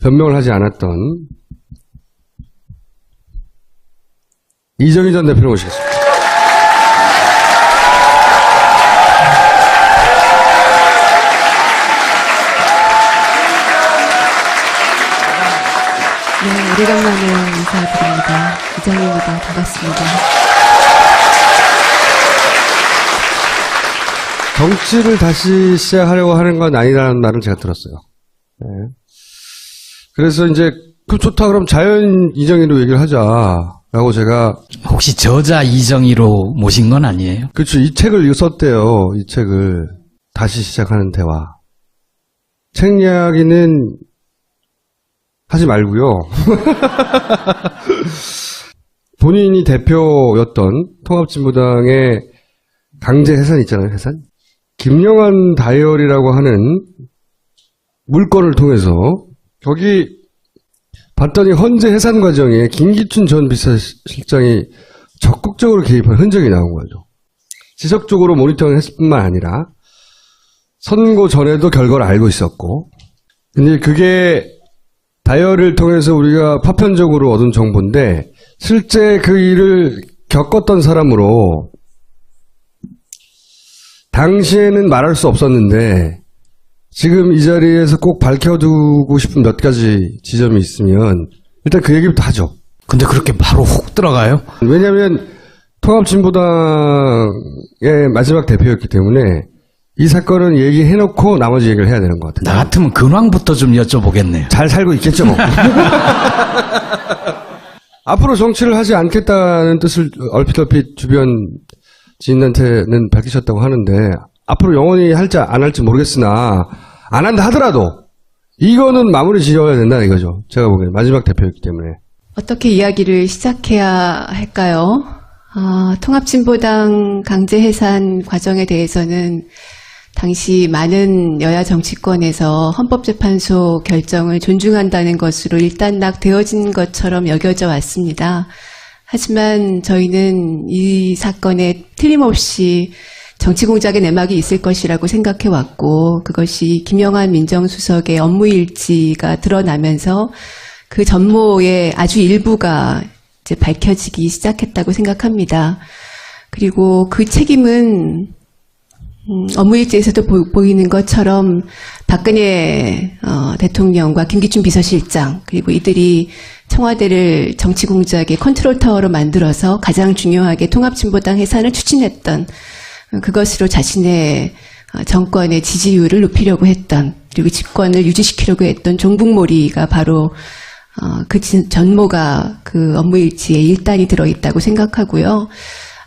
변명을 하지 않았던 이정희 전 대표를 모시겠습니다. 네, 오래간만에 인사드립니다. 이정희입니다. 반갑습니다. 정치를 다시 시작하려고 하는 건 아니라는 말을 제가 들었어요. 네. 그래서 이제 그 좋다 그럼 자연 이정희로 얘기를 하자라고 제가 혹시 저자 이정희로 모신 건 아니에요? 그렇죠. 이 책을 썼대요. 이 책을 다시 시작하는 대화. 책 이야기는 하지 말고요. 본인이 대표였던 통합진보당의 강제 해산 있잖아요. 해산. 김영환 다이어리라고 하는 물건을 통해서 거기 봤더니 헌재 해산 과정에 김기춘 전 비서실장이 적극적으로 개입한 흔적이 나온 거죠. 지속적으로 모니터링 했을 뿐만 아니라 선고 전에도 결과를 알고 있었고, 근데 그게 다이어리를 통해서 우리가 파편적으로 얻은 정보인데 실제 그 일을 겪었던 사람으로 당시에는 말할 수 없었는데 지금 이 자리에서 꼭 밝혀두고 싶은 몇 가지 지점이 있으면 일단 그 얘기부터 하죠. 근데 그렇게 바로 훅 들어가요? 왜냐하면 통합진보당의 마지막 대표였기 때문에 이 사건은 얘기해놓고 나머지 얘기를 해야 되는 것 같아요. 나 같으면 근황부터 좀 여쭤보겠네요. 잘 살고 있겠죠 뭐. 앞으로 정치를 하지 않겠다는 뜻을 얼핏 주변 지인한테는 밝히셨다고 하는데 앞으로 영원히 할지 안 할지 모르겠으나 안 한다 하더라도 이거는 마무리 지어야 된다 이거죠. 제가 보기에는 마지막 대표였기 때문에. 어떻게 이야기를 시작해야 할까요? 통합진보당 강제 해산 과정에 대해서는 당시 많은 여야 정치권에서 헌법재판소 결정을 존중한다는 것으로 일단락되어진 것처럼 여겨져 왔습니다. 하지만 저희는 이 사건에 틀림없이 정치공작의 내막이 있을 것이라고 생각해왔고, 그것이 김영환 민정수석의 업무일지가 드러나면서 그 전모의 아주 일부가 이제 밝혀지기 시작했다고 생각합니다. 그리고 그 책임은 업무일지에서도 보이는 것처럼 박근혜 대통령과 김기춘 비서실장, 그리고 이들이 청와대를 정치공작의 컨트롤타워로 만들어서 가장 중요하게 통합진보당 해산을 추진했던, 그것으로 자신의 정권의 지지율을 높이려고 했던, 그리고 집권을 유지시키려고 했던 종북몰이가 바로 그 전모가 그 업무일지에 일단이 들어있다고 생각하고요.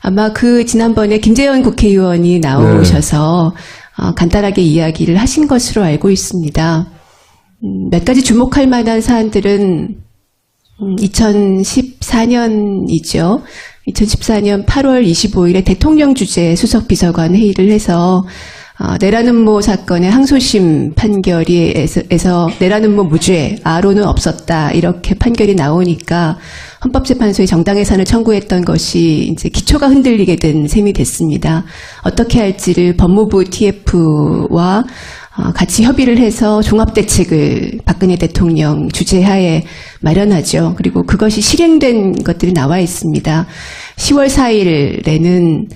아마 그 지난번에 김재현 국회의원이 나오셔서 간단하게 이야기를 하신 것으로 알고 있습니다. 몇 가지 주목할 만한 사안들은 2014년이죠. 2014년 8월 25일에 대통령 주재 수석비서관 회의를 해서 내란음모 사건의 항소심 판결에서 내란음모 무죄, 아로는 없었다 이렇게 판결이 나오니까 헌법재판소에 정당해산을 청구했던 것이 이제 기초가 흔들리게 된 셈이 됐습니다. 어떻게 할지를 법무부 TF와 같이 협의를 해서 종합대책을 박근혜 대통령 주재하에 마련하죠. 그리고 그것이 실행된 것들이 나와 있습니다. 10월 4일에는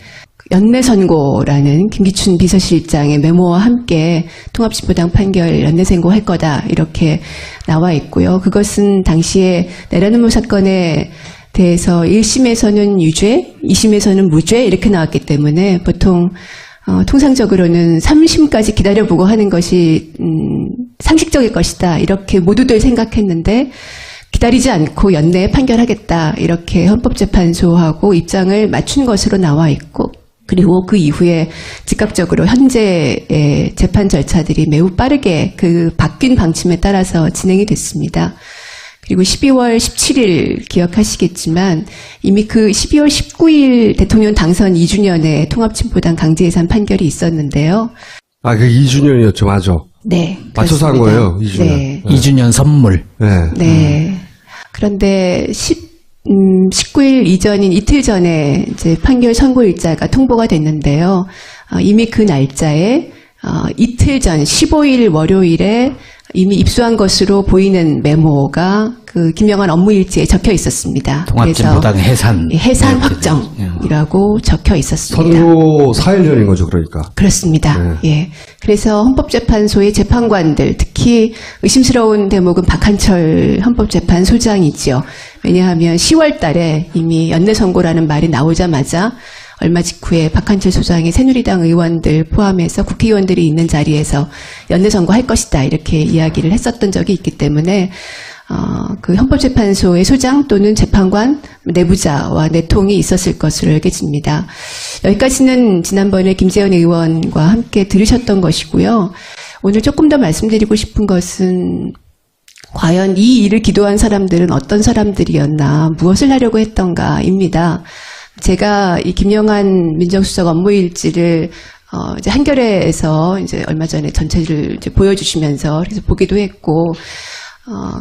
연내선고라는 김기춘 비서실장의 메모와 함께 통합진보당 판결 연내선고할 거다 이렇게 나와 있고요. 그것은 당시에 내란음모 사건에 대해서 1심에서는 유죄, 2심에서는 무죄 이렇게 나왔기 때문에 보통 통상적으로는 3심까지 기다려보고 하는 것이 상식적일 것이다 이렇게 모두들 생각했는데 기다리지 않고 연내에 판결하겠다 이렇게 헌법재판소하고 입장을 맞춘 것으로 나와 있고, 그리고 그 이후에 즉각적으로 현재의 재판 절차들이 매우 빠르게 그 바뀐 방침에 따라서 진행이 됐습니다. 그리고 12월 17일 기억하시겠지만 이미 그 12월 19일 대통령 당선 2주년에 통합진보당 강제해산 판결이 있었는데요. 아, 그 2주년이었죠. 맞아. 네. 맞춰서 한 그렇습니다. 거예요. 2주년. 네. 2주년 선물. 네. 네. 그런데 19일 이전인 이틀 전에 이제 판결 선고일자가 통보가 됐는데요. 이미 그 날짜에 이틀 전 15일 월요일에 이미 입수한 것으로 보이는 메모가 그 김영환 업무일지에 적혀 있었습니다. 통합진보당 해산. 해산 확정이라고 적혀 있었습니다. 선거 4일 전인 거죠, 그러니까. 그렇습니다. 예. 그래서 헌법재판소의 재판관들, 특히 의심스러운 대목은 박한철 헌법재판소장이지요. 왜냐하면 10월 달에 이미 연내선고라는 말이 나오자마자 얼마 직후에 박한철 소장이 새누리당 의원들 포함해서 국회의원들이 있는 자리에서 연내선고할 것이다 이렇게 이야기를 했었던 적이 있기 때문에 그 헌법재판소의 소장 또는 재판관 내부자와 내통이 있었을 것으로 여겨집니다. 여기까지는 지난번에 김재현 의원과 함께 들으셨던 것이고요. 오늘 조금 더 말씀드리고 싶은 것은 과연 이 일을 기도한 사람들은 어떤 사람들이었나, 무엇을 하려고 했던가입니다. 제가 이 김영환 민정수석 업무일지를 이제 한겨레에서 이제 얼마 전에 전체를 이제 보여주시면서 그래서 보기도 했고,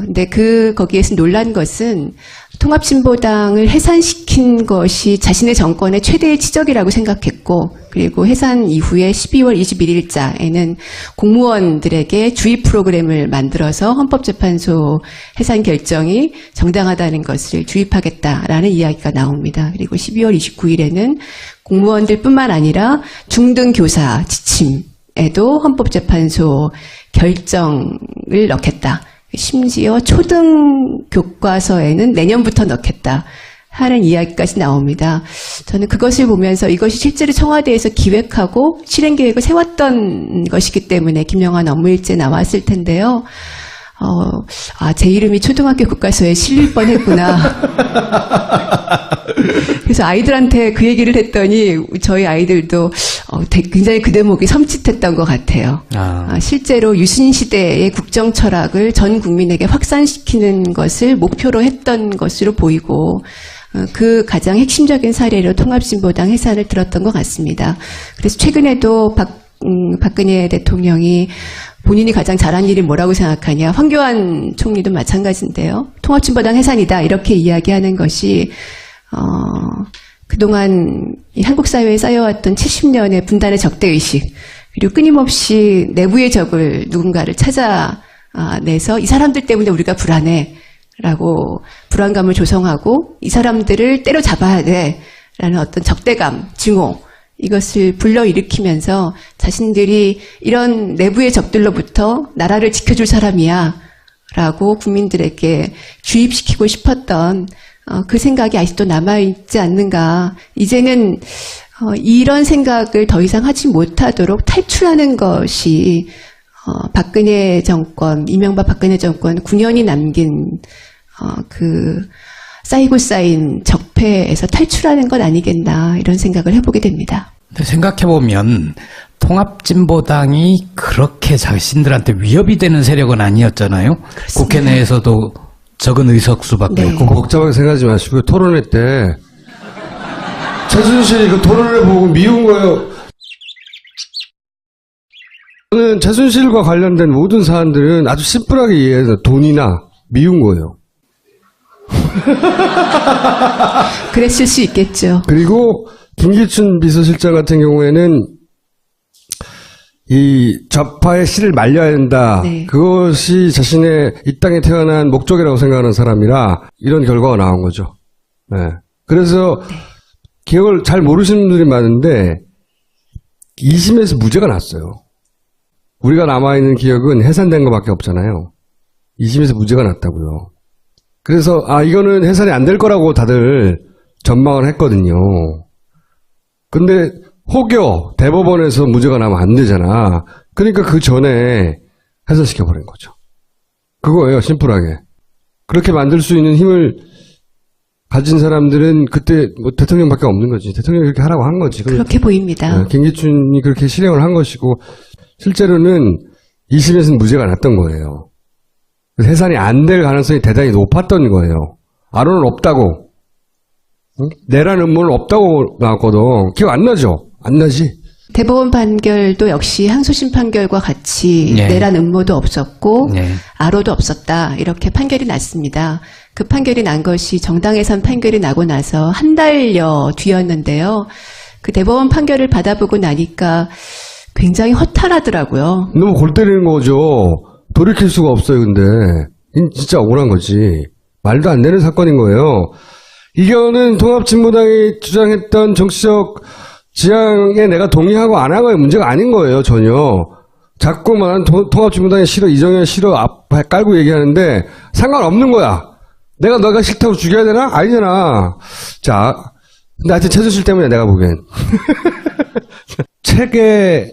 근데 거기에서 놀란 것은 통합진보당을 해산시킨 것이 자신의 정권의 최대의 치적이라고 생각했고, 그리고 해산 이후에 12월 21일자에는 공무원들에게 주의 프로그램을 만들어서 헌법재판소 해산 결정이 정당하다는 것을 주입하겠다라는 이야기가 나옵니다. 그리고 12월 29일에는 공무원들뿐만 아니라 중등교사 지침에도 헌법재판소 결정을 넣겠다. 심지어 초등 교과서에는 내년부터 넣겠다 하는 이야기까지 나옵니다. 저는 그것을 보면서 이것이 실제로 청와대에서 기획하고 실행 계획을 세웠던 것이기 때문에 김영환 업무일지에 나왔을 텐데요. 제 이름이 초등학교 교과서에 실릴 뻔했구나. 그래서 아이들한테 그 얘기를 했더니 저희 아이들도 굉장히 그 대목이 섬찟했던 것 같아요. 실제로 유신 시대의 국정 철학을 전 국민에게 확산시키는 것을 목표로 했던 것으로 보이고, 그 가장 핵심적인 사례로 통합진보당 해산을 들었던 것 같습니다. 그래서 최근에도 박근혜 대통령이 본인이 가장 잘한 일이 뭐라고 생각하냐, 황교안 총리도 마찬가지인데요. 통합진보당 해산이다 이렇게 이야기하는 것이 그동안 이 한국 사회에 쌓여왔던 70년의 분단의 적대의식, 그리고 끊임없이 내부의 적을 누군가를 찾아내서 이 사람들 때문에 우리가 불안해라고 불안감을 조성하고 이 사람들을 때려잡아야 돼라는 어떤 적대감, 증오, 이것을 불러일으키면서 자신들이 이런 내부의 적들로부터 나라를 지켜줄 사람이야 라고 국민들에게 주입시키고 싶었던 그 생각이 아직도 남아있지 않는가. 이제는 이런 생각을 더 이상 하지 못하도록 탈출하는 것이 박근혜 정권, 이명박 박근혜 정권 9년이 남긴 쌓이고 쌓인 적폐에서 탈출하는 것 아니겠나, 이런 생각을 해보게 됩니다. 근데 생각해보면 통합진보당이 그렇게 자신들한테 위협이 되는 세력은 아니었잖아요. 그렇습니다. 국회 내에서도 적은 의석수밖에 네. 없고. 복잡하게 생각하지 마시고요. 토론회 때 최순실이 그 토론회 보고 미운 거예요. 저는 최순실과 관련된 모든 사안들은 아주 심플하게 이해해서 돈이나 미운 거예요. 그랬을 수 있겠죠. 그리고 김기춘 비서실장 같은 경우에는 이 좌파의 씨를 말려야 된다. 네. 그것이 자신의 이 땅에 태어난 목적이라고 생각하는 사람이라 이런 결과가 나온 거죠. 네. 그래서 기억을 잘 모르시는 분들이 많은데 2심에서 무죄가 났어요. 우리가 남아있는 기억은 해산된 것밖에 없잖아요. 2심에서 무죄가 났다고요. 그래서 이거는 해산이 안 될 거라고 다들 전망을 했거든요. 근데 혹여 대법원에서 무죄가 나면 안 되잖아. 그러니까 그 전에 해산시켜버린 거죠. 그거예요, 심플하게. 그렇게 만들 수 있는 힘을 가진 사람들은 그때 뭐 대통령밖에 없는 거지. 대통령이 그렇게 하라고 한 거지. 그렇게 보입니다. 김기춘이 그렇게 실행을 한 것이고, 실제로는 2심에서는 무죄가 났던 거예요. 해산이 안 될 가능성이 대단히 높았던 거예요. 아론은 없다고. 응? 내란 음모는 없다고 나왔거든. 기억 안 나죠? 안 나지? 대법원 판결도 역시 항소심 판결과 같이 네. 내란 음모도 없었고 네. 아로도 없었다, 이렇게 판결이 났습니다. 그 판결이 난 것이 정당해산 판결이 나고 나서 한 달여 뒤였는데요. 그 대법원 판결을 받아보고 나니까 굉장히 허탈하더라고요. 너무 골 때리는 거죠. 돌이킬 수가 없어요. 근데 진짜 억울한 거지. 말도 안 되는 사건인 거예요. 이거는 통합진보당이 주장했던 정치적 지향에 내가 동의하고 안 하고의 문제가 아닌 거예요. 전혀. 자꾸만 통합진보당이 싫어, 이정현 싫어 앞 깔고 얘기하는데 상관없는 거야. 너가 싫다고 죽여야 되나? 아니잖아. 자, 근데 하여튼 최순실 때문에 내가 보기엔. 책에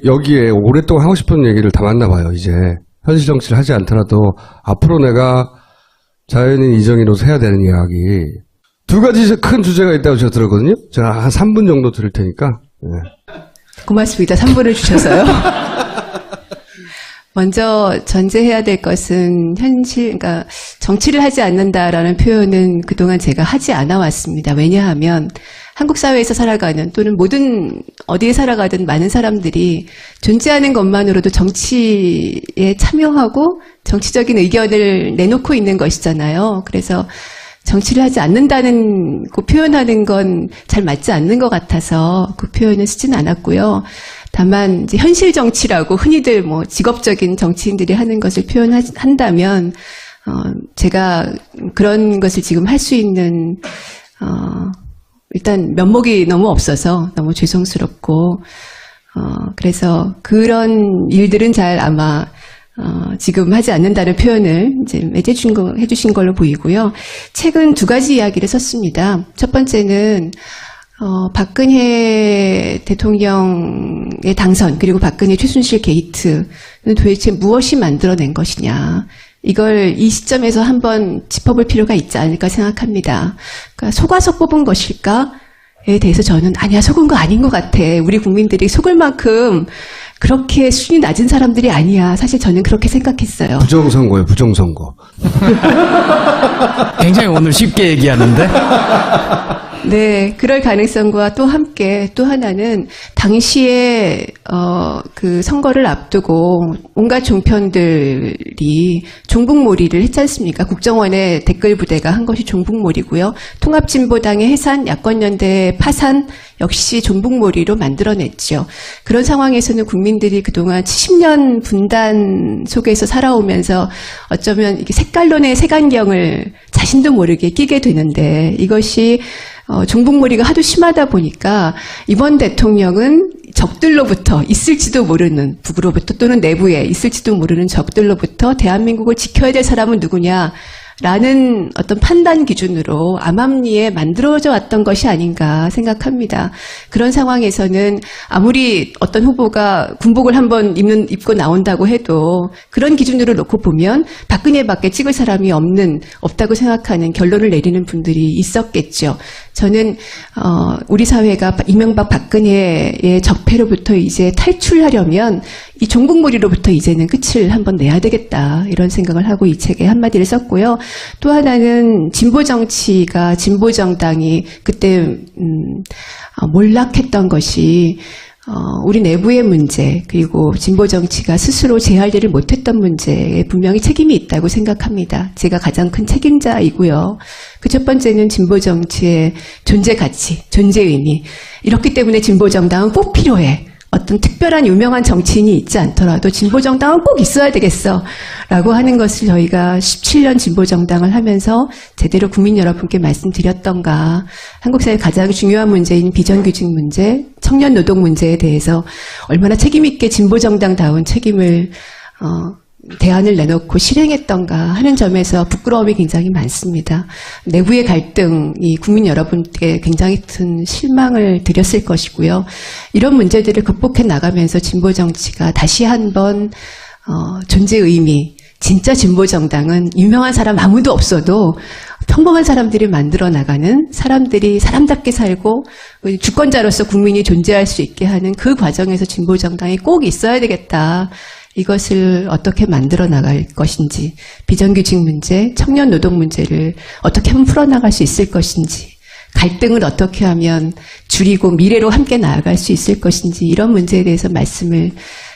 여기에 오랫동안 하고 싶은 얘기를 담았나 봐요. 이제 현실 정치를 하지 않더라도 앞으로 내가 자연인 이정희로서 해야 되는 이야기. 두 가지 큰 주제가 있다고 제가 들었거든요. 제가 한 3분 정도 들을 테니까. 네. 고맙습니다. 3분을 주셔서요. 먼저 전제해야 될 것은 그러니까 정치를 하지 않는다라는 표현은 그동안 제가 하지 않아 왔습니다. 왜냐하면 한국 사회에서 살아가는 또는 모든 어디에 살아가든 많은 사람들이 존재하는 것만으로도 정치에 참여하고 정치적인 의견을 내놓고 있는 것이잖아요. 그래서 정치를 하지 않는다는 그 표현하는 건 잘 맞지 않는 것 같아서 그 표현은 쓰진 않았고요. 다만 이제 현실 정치라고 흔히들 뭐 직업적인 정치인들이 하는 것을 표현한다면 제가 그런 것을 지금 할 수 있는 일단 면목이 너무 없어서 너무 죄송스럽고 그래서 그런 일들은 잘 아마 지금 하지 않는다는 표현을 이제 해주신 걸로 보이고요. 책은 두 가지 이야기를 썼습니다. 첫 번째는 박근혜 대통령의 당선 그리고 박근혜 최순실 게이트는 도대체 무엇이 만들어낸 것이냐. 이걸 이 시점에서 한번 짚어볼 필요가 있지 않을까 생각합니다. 그러니까 속아서 뽑은 것일까에 대해서 저는 아니야 속은 거 아닌 것 같아. 우리 국민들이 속을 만큼 그렇게 수준이 낮은 사람들이 아니야. 사실 저는 그렇게 생각했어요. 부정선거예요. 부정선거. 굉장히 오늘 쉽게 얘기하는데. 네, 그럴 가능성과 또 함께 또 하나는 당시에 그 선거를 앞두고 온갖 종편들이 종북몰이를 했지 않습니까? 국정원의 댓글 부대가 한 것이 종북몰이고요. 통합진보당의 해산, 야권연대 파산 역시 종북몰이로 만들어냈죠. 그런 상황에서는 국민들이 그동안 70년 분단 속에서 살아오면서 어쩌면 이게 색깔론의 색안경을 자신도 모르게 끼게 되는데 이것이 종북몰이가 하도 심하다 보니까 이번 대통령은 적들로부터 있을지도 모르는 북으로부터 또는 내부에 있을지도 모르는 적들로부터 대한민국을 지켜야 될 사람은 누구냐 라는 어떤 판단 기준으로 암암리에 만들어져 왔던 것이 아닌가 생각합니다. 그런 상황에서는 아무리 어떤 후보가 군복을 한번 입고 나온다고 해도 그런 기준으로 놓고 보면 박근혜밖에 찍을 사람이 없다고 생각하는 결론을 내리는 분들이 있었겠죠. 저는 우리 사회가 이명박 박근혜의 적폐로부터 이제 탈출하려면 이 종북몰이로부터 이제는 끝을 한번 내야 되겠다 이런 생각을 하고 이 책에 한마디를 썼고요. 또 하나는 진보정치가 진보정당이 그때 몰락했던 것이 우리 내부의 문제 그리고 진보정치가 스스로 재활대를 못했던 문제에 분명히 책임이 있다고 생각합니다. 제가 가장 큰 책임자이고요. 그 첫 번째는 진보정치의 존재 가치, 존재 의미. 이렇기 때문에 진보정당은 꼭 필요해. 어떤 특별한 유명한 정치인이 있지 않더라도 진보정당은 꼭 있어야 되겠어 라고 하는 것을 저희가 17년 진보정당을 하면서 제대로 국민 여러분께 말씀드렸던가. 한국 사회 가장 중요한 문제인 비정규직 문제, 청년 노동 문제에 대해서 얼마나 책임 있게 진보정당다운 책임을 대안을 내놓고 실행했던가 하는 점에서 부끄러움이 굉장히 많습니다. 내부의 갈등이 국민 여러분께 굉장히 큰 실망을 드렸을 것이고요. 이런 문제들을 극복해 나가면서 진보정치가 다시 한번 존재 의미, 진짜 진보정당은 유명한 사람 아무도 없어도 평범한 사람들이 만들어 나가는 사람들이 사람답게 살고 주권자로서 국민이 존재할 수 있게 하는 그 과정에서 진보정당이 꼭 있어야 되겠다. 이것을 어떻게 만들어 나갈 것인지, 비정규직 문제, 청년 노동 문제를 어떻게 하면 풀어나갈 수 있을 것인지, 갈등을 어떻게 하면 줄이고 미래로 함께 나아갈 수 있을 것인지 이런 문제에 대해서 말씀을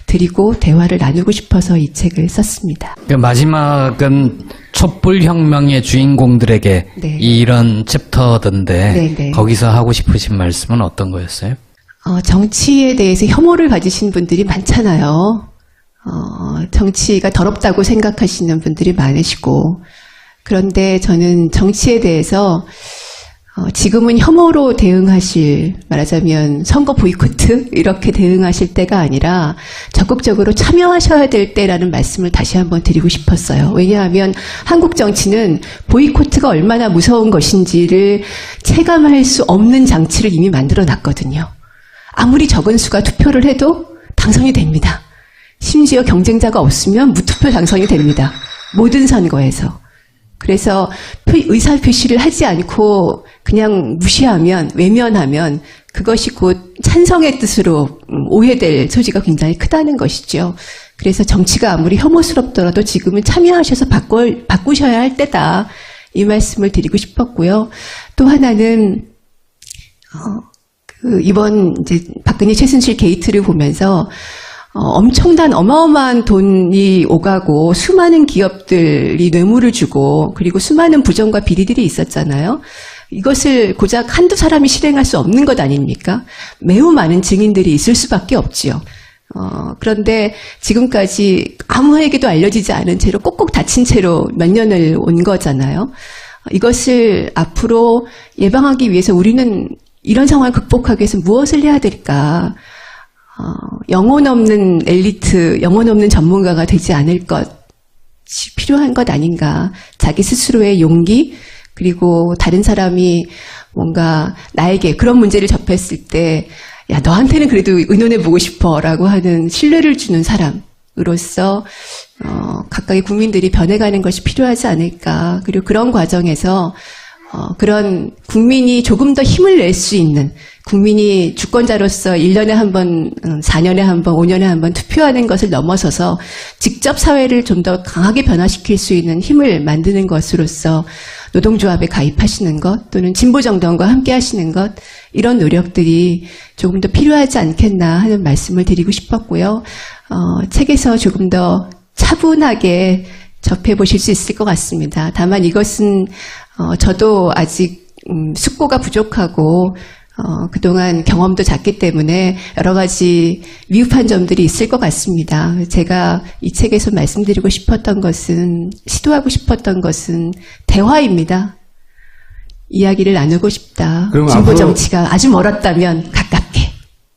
드리고 대화를 나누고 싶어서 이 책을 썼습니다. 그 마지막은 촛불혁명의 주인공들에게 네. 이런 챕터던데 네, 네. 거기서 하고 싶으신 말씀은 어떤 거였어요? 정치에 대해서 혐오를 가지신 분들이 많잖아요. 정치가 더럽다고 생각하시는 분들이 많으시고, 그런데 저는 정치에 대해서 지금은 혐오로 대응하실, 말하자면 선거 보이콧 이렇게 대응하실 때가 아니라 적극적으로 참여하셔야 될 때라는 말씀을 다시 한번 드리고 싶었어요. 왜냐하면 한국 정치는 보이콧가 얼마나 무서운 것인지를 체감할 수 없는 장치를 이미 만들어 놨거든요. 아무리 적은 수가 투표를 해도 당선이 됩니다. 심지어 경쟁자가 없으면 무투표 당선이 됩니다. 모든 선거에서. 그래서 의사표시를 하지 않고 그냥 무시하면, 외면하면 그것이 곧 찬성의 뜻으로 오해될 소지가 굉장히 크다는 것이죠. 그래서 정치가 아무리 혐오스럽더라도 지금은 참여하셔서 바꾸셔야 할 때다. 이 말씀을 드리고 싶었고요. 또 하나는 이번 이제 박근혜 최순실 게이트를 보면서 엄청난 어마어마한 돈이 오가고 수많은 기업들이 뇌물을 주고 그리고 수많은 부정과 비리들이 있었잖아요. 이것을 고작 한두 사람이 실행할 수 없는 것 아닙니까? 매우 많은 증인들이 있을 수밖에 없지요. 그런데 지금까지 아무에게도 알려지지 않은 채로 꼭꼭 닫힌 채로 몇 년을 온 거잖아요. 이것을 앞으로 예방하기 위해서 우리는 이런 상황을 극복하기 위해서 무엇을 해야 될까? 영혼 없는 엘리트, 영혼 없는 전문가가 되지 않을 것이 필요한 것 아닌가. 자기 스스로의 용기, 그리고 다른 사람이 뭔가 나에게 그런 문제를 접했을 때, 야, 너한테는 그래도 의논해보고 싶어 라고 하는 신뢰를 주는 사람으로서, 각각의 국민들이 변해가는 것이 필요하지 않을까. 그리고 그런 과정에서, 그런 국민이 조금 더 힘을 낼 수 있는, 국민이 주권자로서 1년에 한 번, 4년에 한 번, 5년에 한 번 투표하는 것을 넘어서서 직접 사회를 좀 더 강하게 변화시킬 수 있는 힘을 만드는 것으로서 노동조합에 가입하시는 것, 또는 진보정당과 함께 하시는 것, 이런 노력들이 조금 더 필요하지 않겠나 하는 말씀을 드리고 싶었고요. 책에서 조금 더 차분하게 접해보실 수 있을 것 같습니다. 다만 이것은 저도 아직 숙고가 부족하고 그동안 경험도 작기 때문에 여러 가지 미흡한 점들이 있을 것 같습니다. 제가 이 책에서 말씀드리고 싶었던 것은, 시도하고 싶었던 것은 대화입니다. 이야기를 나누고 싶다. 그럼 진보 앞으로- 정치가 아주 멀었다면 가깝게.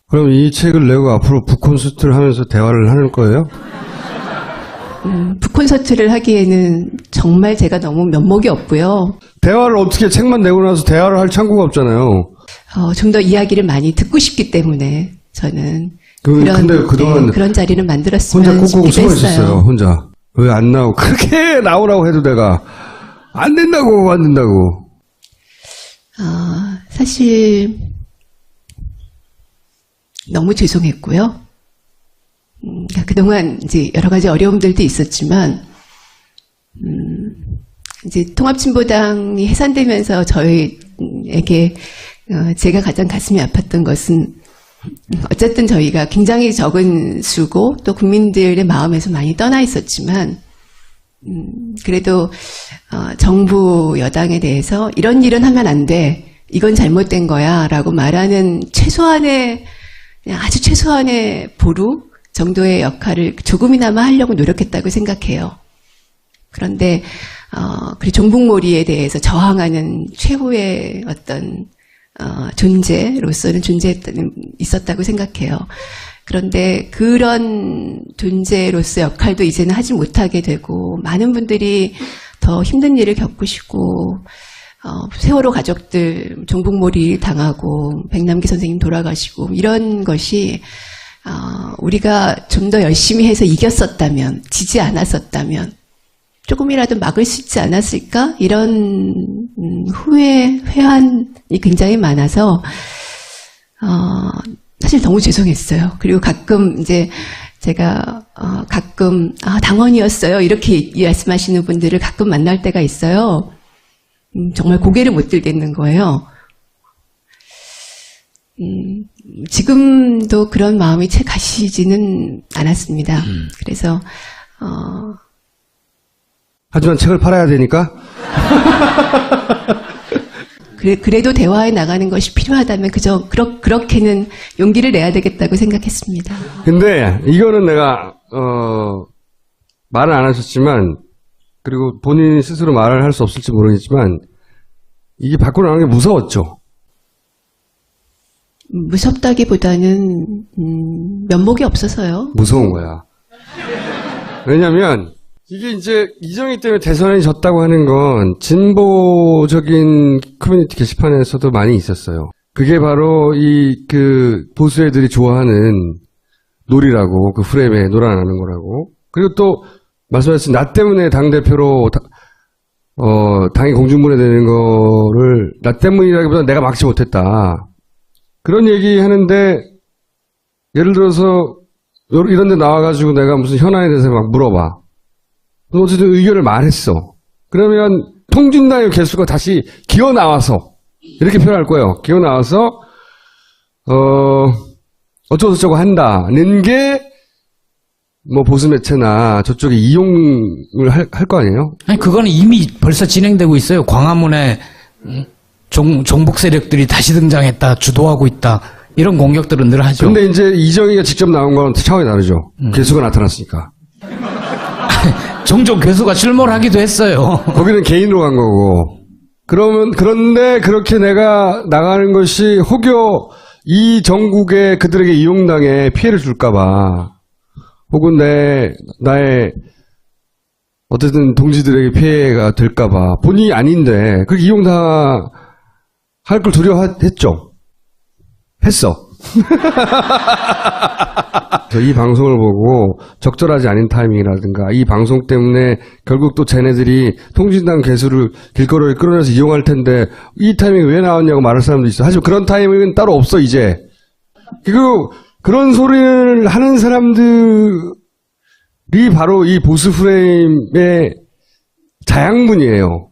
그럼 이 책을 내고 앞으로 북콘서트를 하면서 대화를 하는 거예요? 북콘서트를 하기에는 정말 제가 너무 면목이 없고요. 대화를 어떻게 책만 내고 나서 대화를 할 창구가 없잖아요. 좀 더 이야기를 많이 듣고 싶기 때문에 저는 근데 그동안 그런 자리를 혼자 만들었으면 꾹꾹 싶기도 숨어 있었어요. 했어요. 혼자. 왜 안 나오고. 그렇게 나오라고 해도 내가 안 된다고, 안 된다고. 사실 너무 죄송했고요. 그동안 이제 여러 가지 어려움들도 있었지만, 이제 통합진보당이 해산되면서 저희에게 제가 가장 가슴이 아팠던 것은 어쨌든 저희가 굉장히 적은 수고 또 국민들의 마음에서 많이 떠나 있었지만, 그래도 정부 여당에 대해서 이런 일은 하면 안 돼, 이건 잘못된 거야 라고 말하는 최소한의, 그냥 아주 최소한의 보루 정도의 역할을 조금이나마 하려고 노력했다고 생각해요. 그런데 그리고 종북몰이에 대해서 저항하는 최후의 어떤 존재로서는 있었다고 생각해요. 그런데 그런 존재로서 역할도 이제는 하지 못하게 되고, 많은 분들이 더 힘든 일을 겪으시고, 세월호 가족들 종북몰이 당하고 백남기 선생님 돌아가시고, 이런 것이 우리가 좀 더 열심히 해서 이겼었다면, 지지 않았었다면 조금이라도 막을 수 있지 않았을까? 이런 회한이 굉장히 많아서 사실 너무 죄송했어요. 그리고 가끔 이제 제가 가끔 당원이었어요 이렇게 말씀하시는 분들을 가끔 만날 때가 있어요. 정말 고개를 못 들겠는 거예요. 지금도 그런 마음이 채 가시지는 않았습니다. 그래서 하지만 책을 팔아야 되니까. 그래도 대화에 나가는 것이 필요하다면 그렇게는 용기를 내야 되겠다고 생각했습니다. 근데 이거는 내가 말은 안 하셨지만, 그리고 본인 스스로 말을 할 수 없을지 모르겠지만, 이게 밖으로 나가는 게 무서웠죠. 무섭다기보다는 면목이 없어서요. 무서운 거야. 왜냐면 이게 이제 이정희 때문에 대선이 졌다고 하는 건 진보적인 커뮤니티 게시판에서도 많이 있었어요. 그게 바로 그 보수 애들이 좋아하는 놀이라고, 그 프레임에 놀아나는 거라고. 그리고 또 말씀하신 나 때문에 당대표로 당이 공중분해되는 거를 나 때문이라기보다 내가 막지 못했다. 그런 얘기 하는데, 예를 들어서, 이런 데 나와가지고 내가 무슨 현안에 대해서 막 물어봐. 어쨌든 의견을 말했어. 그러면 통진당의 개수가 다시 기어 나와서, 이렇게 표현할 거예요. 기어 나와서, 어쩌고저쩌고 한다는 게, 뭐 보수 매체나 저쪽에 이용을 할 거 아니에요? 아니, 그거는 이미 벌써 진행되고 있어요. 광화문에 종북 세력들이 다시 등장했다, 주도하고 있다. 이런 공격들은 늘 하죠. 근데 이제 이정희가 직접 나온 건 차원이 다르죠. 개수가 나타났으니까. 종종 교수가 출몰하기도 했어요. 거기는 개인으로 간 거고. 그런데 그렇게 내가 나가는 것이 혹여 이 전국에 그들에게 이용당해 피해를 줄까봐, 혹은 나의 어쨌든 동지들에게 피해가 될까봐, 본인이 아닌데, 그렇게 이용당 할 걸 두려워했죠. 했어. 이 방송을 보고 적절하지 않은 타이밍이라든가 이 방송 때문에 결국 또 쟤네들이 통진당 개수를 길거리에 끌어내서 이용할 텐데 이 타이밍이 왜 나왔냐고 말할 사람도 있어. 하지만 그런 타이밍은 따로 없어 이제. 그리고 그런 소리를 하는 사람들이 바로 이 보수 프레임의 자양분이에요.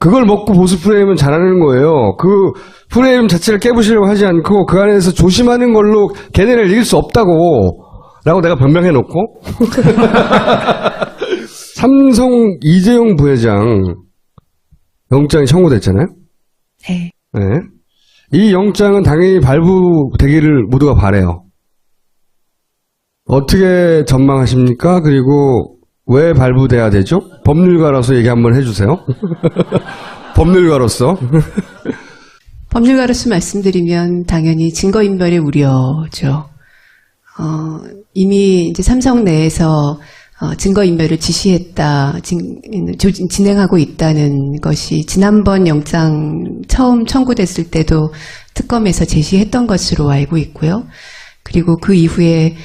그걸 먹고 보수 프레임은 잘하는 거예요. 그 프레임 자체를 깨부시려고 하지 않고 그 안에서 조심하는 걸로 걔네를 이길 수 없다고 라고 내가 변명해놓고 삼성 이재용 부회장 영장이 청구됐잖아요. 네. 네. 이 영장은 당연히 발부되기를 모두가 바라요. 어떻게 전망하십니까? 그리고 왜 발부돼야 되죠? 법률가로서 얘기 한번 해주세요. 법률가로서. 법률가로서 말씀드리면 당연히 증거인멸의 우려죠. 이미 이제 삼성 내에서 증거인멸을 지시했다, 진행하고 있다는 것이 지난번 영장 처음 청구됐을 때도 특검에서 제시했던 것으로 알고 있고요. 그리고 그 이후에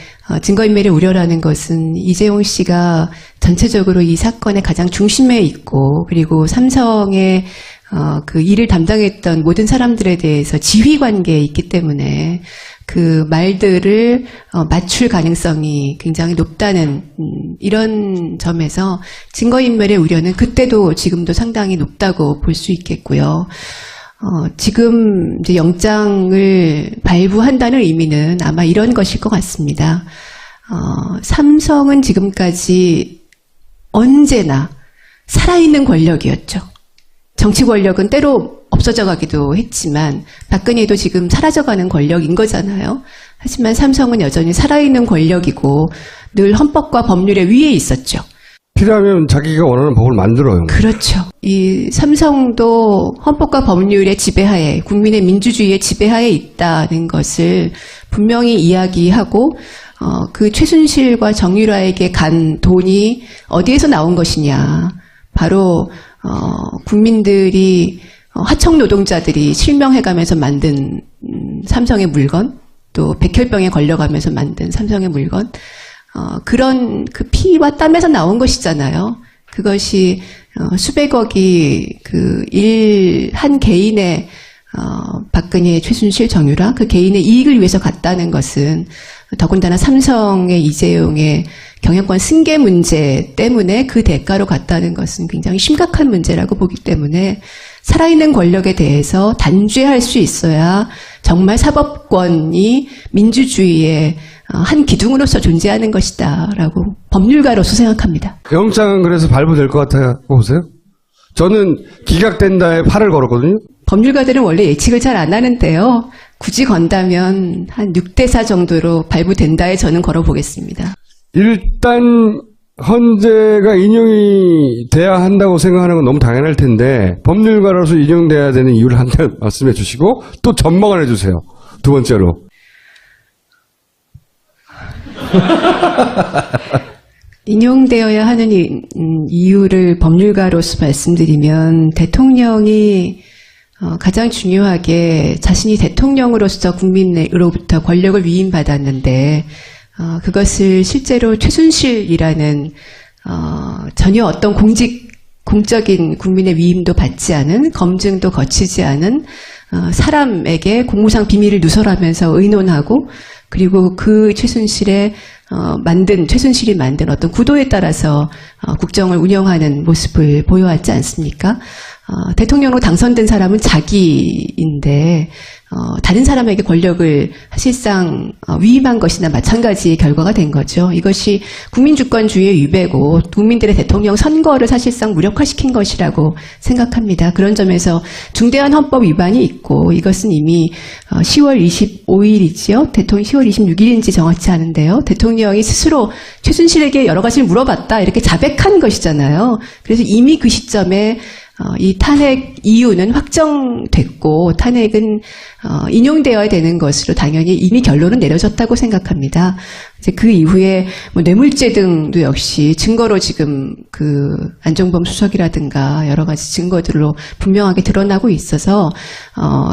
증거인멸의 우려라는 것은 이재용 씨가 전체적으로 이 사건의 가장 중심에 있고, 그리고 삼성의 그 일을 담당했던 모든 사람들에 대해서 지휘 관계에 있기 때문에 그 말들을 맞출 가능성이 굉장히 높다는 이런 점에서 증거인멸의 우려는 그때도 지금도 상당히 높다고 볼 수 있겠고요. 지금 이제 영장을 발부한다는 의미는 아마 이런 것일 것 같습니다. 삼성은 지금까지 언제나 살아있는 권력이었죠. 정치 권력은 때로 없어져 가기도 했지만 박근혜도 지금 사라져가는 권력인 거잖아요. 하지만 삼성은 여전히 살아있는 권력이고 늘 헌법과 법률의 위에 있었죠. 필요하면 자기가 원하는 법을 만들어요. 그렇죠. 이 삼성도 헌법과 법률의 지배하에, 국민의 민주주의의 지배하에 있다는 것을 분명히 이야기하고, 그 최순실과 정유라에게 간 돈이 어디에서 나온 것이냐. 바로 국민들이 하청 노동자들이 실명해가면서 만든 삼성의 물건, 또 백혈병에 걸려가면서 만든 삼성의 물건, 그런 그 피와 땀에서 나온 것이잖아요. 그것이 수백억이 한 개인의 박근혜, 최순실, 정유라 그 개인의 이익을 위해서 갔다는 것은, 더군다나 삼성의 이재용의 경영권 승계 문제 때문에 그 대가로 갔다는 것은 굉장히 심각한 문제라고 보기 때문에 살아있는 권력에 대해서 단죄할 수 있어야 정말 사법권이 민주주의의 한 기둥으로서 존재하는 것이다라고 법률가로서 생각합니다. 영장은 그래서 발부될 것 같아요. 보세요. 저는 기각된다에 팔을 걸었거든요. 법률가들은 원래 예측을 잘 안 하는데요. 굳이 건다면 한 6대4 정도로 발부된다에 저는 걸어보겠습니다. 일단 헌재가 인용이 돼야 한다고 생각하는 건 너무 당연할 텐데 법률가로서 인용돼야 되는 이유를 한 번 말씀해 주시고 또 전망을 해주세요. 두 번째로. 인용되어야 하는 이유를 법률가로서 말씀드리면 대통령이 가장 중요하게 자신이 대통령으로서 국민으로부터 권력을 위임받았는데 그것을 실제로 최순실이라는 전혀 어떤 공적인 국민의 위임도 받지 않은 검증도 거치지 않은 사람에게 공무상 비밀을 누설하면서 의논하고 그리고 그 최순실이 만든 어떤 구도에 따라서 국정을 운영하는 모습을 보여왔지 않습니까? 대통령으로 당선된 사람은 자기인데 다른 사람에게 권력을 사실상 위임한 것이나 마찬가지의 결과가 된 거죠. 이것이 국민주권주의의 위배고 국민들의 대통령 선거를 사실상 무력화시킨 것이라고 생각합니다. 그런 점에서 중대한 헌법 위반이 있고 이것은 이미 10월 25일이지요. 대통령 10월 26일인지 정확치 않은데요. 대통령이 스스로 최순실에게 여러 가지를 물어봤다 이렇게 자백한 것이잖아요. 그래서 이미 그 시점에 이 탄핵 이유는 확정됐고 탄핵은 인용되어야 되는 것으로 당연히 이미 결론은 내려졌다고 생각합니다. 이제 그 이후에 뭐 뇌물죄 등도 역시 증거로 지금 그 안종범 수석이라든가 여러 가지 증거들로 분명하게 드러나고 있어서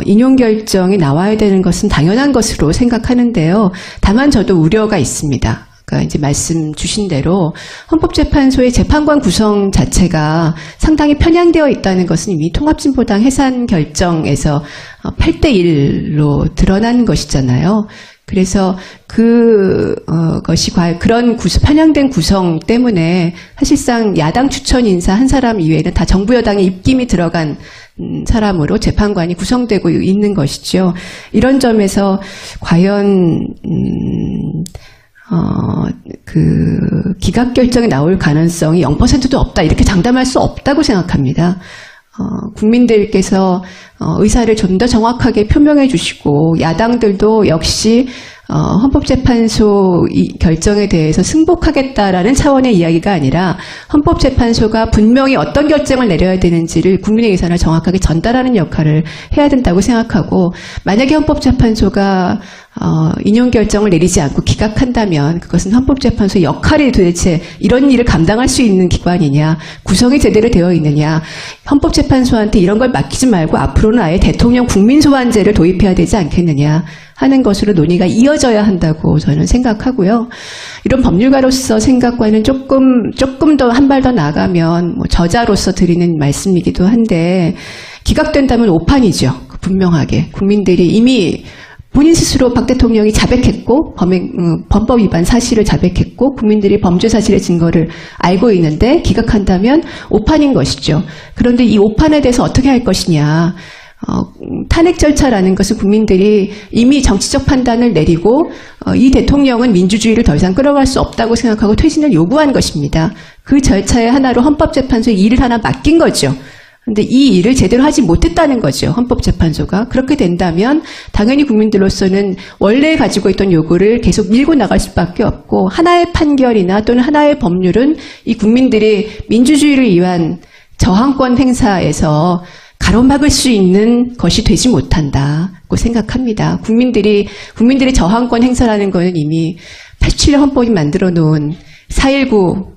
인용 결정이 나와야 되는 것은 당연한 것으로 생각하는데요. 다만 저도 우려가 있습니다. 그러니까 이제 말씀 주신 대로 헌법재판소의 재판관 구성 자체가 상당히 편향되어 있다는 것은 이미 통합진보당 해산 결정에서 8대1로 드러난 것이잖아요. 그래서 그것이 그런 편향된 구성 때문에 사실상 야당 추천 인사 한 사람 이외에는 다 정부 여당의 입김이 들어간 사람으로 재판관이 구성되고 있는 것이죠. 이런 점에서 과연 기각 결정이 나올 가능성이 0%도 없다. 이렇게 장담할 수 없다고 생각합니다. 국민들께서 의사를 좀 더 정확하게 표명해 주시고 야당들도 역시 헌법재판소 결정에 대해서 승복하겠다라는 차원의 이야기가 아니라 헌법재판소가 분명히 어떤 결정을 내려야 되는지를 국민의 의사를 정확하게 전달하는 역할을 해야 된다고 생각하고 만약에 헌법재판소가 인용 결정을 내리지 않고 기각한다면 그것은 헌법재판소의 역할이 도대체 이런 일을 감당할 수 있는 기관이냐, 구성이 제대로 되어 있느냐, 헌법재판소한테 이런 걸 맡기지 말고 앞으로는 아예 대통령 국민소환제를 도입해야 되지 않겠느냐 하는 것으로 논의가 이어져야 한다고 저는 생각하고요. 이런 법률가로서 생각과는 조금 더 한 발 더 나가면 뭐 저자로서 드리는 말씀이기도 한데 기각된다면 오판이죠. 분명하게 국민들이 이미 본인 스스로 박 대통령이 자백했고 범법 위반 사실을 자백했고 국민들이 범죄 사실의 증거를 알고 있는데 기각한다면 오판인 것이죠. 그런데 이 오판에 대해서 어떻게 할 것이냐. 탄핵 절차라는 것은 국민들이 이미 정치적 판단을 내리고 이 대통령은 민주주의를 더 이상 끌어갈 수 없다고 생각하고 퇴진을 요구한 것입니다. 그 절차의 하나로 헌법재판소에 일을 하나 맡긴 거죠. 그런데 이 일을 제대로 하지 못했다는 거죠. 헌법재판소가. 그렇게 된다면 당연히 국민들로서는 원래 가지고 있던 요구를 계속 밀고 나갈 수밖에 없고 하나의 판결이나 또는 하나의 법률은 이 국민들이 민주주의를 위한 저항권 행사에서 가로막을 수 있는 것이 되지 못한다고 생각합니다. 국민들이 저항권 행사라는 것은 이미 87년 헌법이 만들어 놓은 4.19